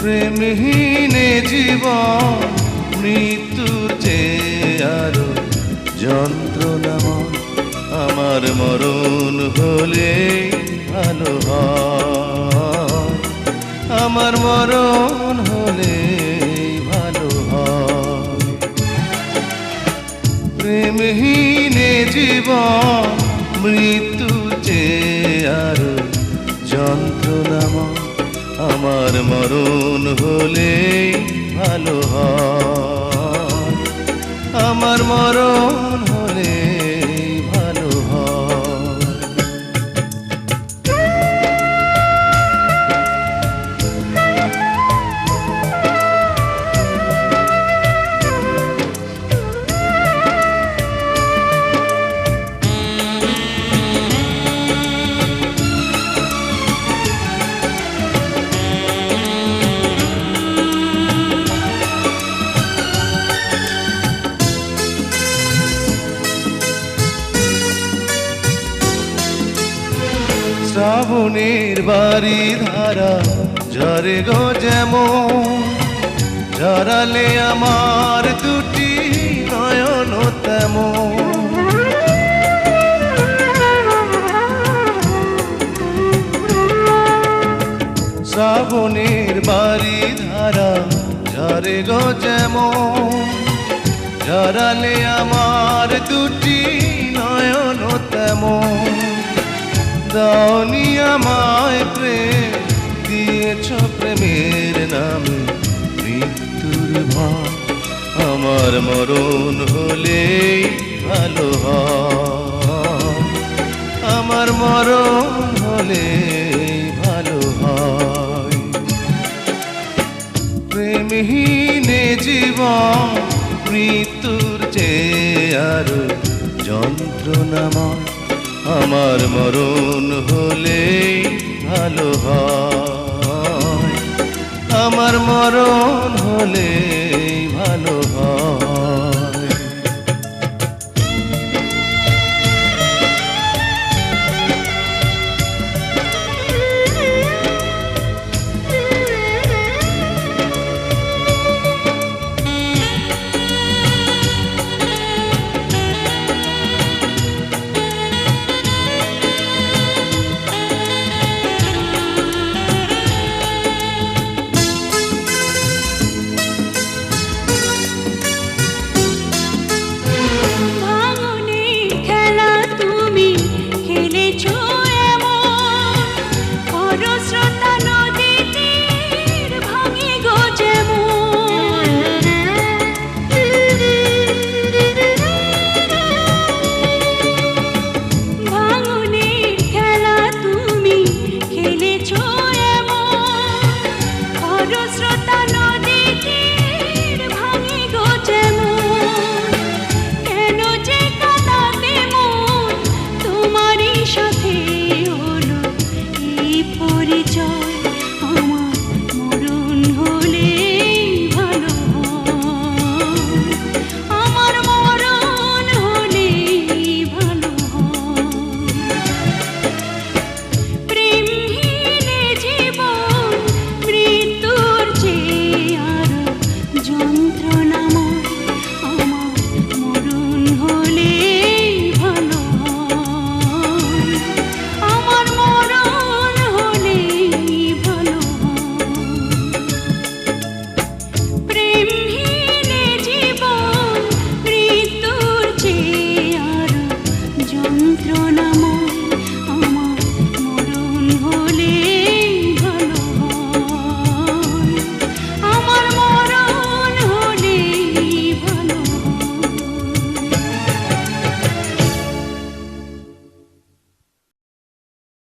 প্রেমহীনে জীবন মৃত্যুর চেয়ে আরো যন্ত্রণাময়। আমার মরণ হলে ভালো হয়, আমার মরণ হলে ভালো হয়। প্রেমহীনে জীবন মৃত্যুর চেয়ে আরো যন্ত্রণাময়। আমার মরণ হলে ভালো হয়, আমার মরণ হলে ভালো হয়। শ্রাবণের বাড়ি ধারা ঝরে গো যেমন, ঝরালে আমার দুটি নয়ন তেমন। শ্রাবণের বাড়ি ধারা ঝরে গো যেমন, ঝরালে আমার দুটি নয়ন তেমন। দাওনি আমায় প্রেম, দিয়েছ প্রেমের নামে মৃত্যুর ভয়। আমার মরণ হলে ভালো হয়, আমার মরণ হলে ভালো হয়। প্রেমহীনে জীবন মৃত্যুর চেয়ে আরো যন্ত্রণাময়। আমার মরণ হলে ভালো হয়, আমার মরণ হলে ভালো হয়। স্রোতা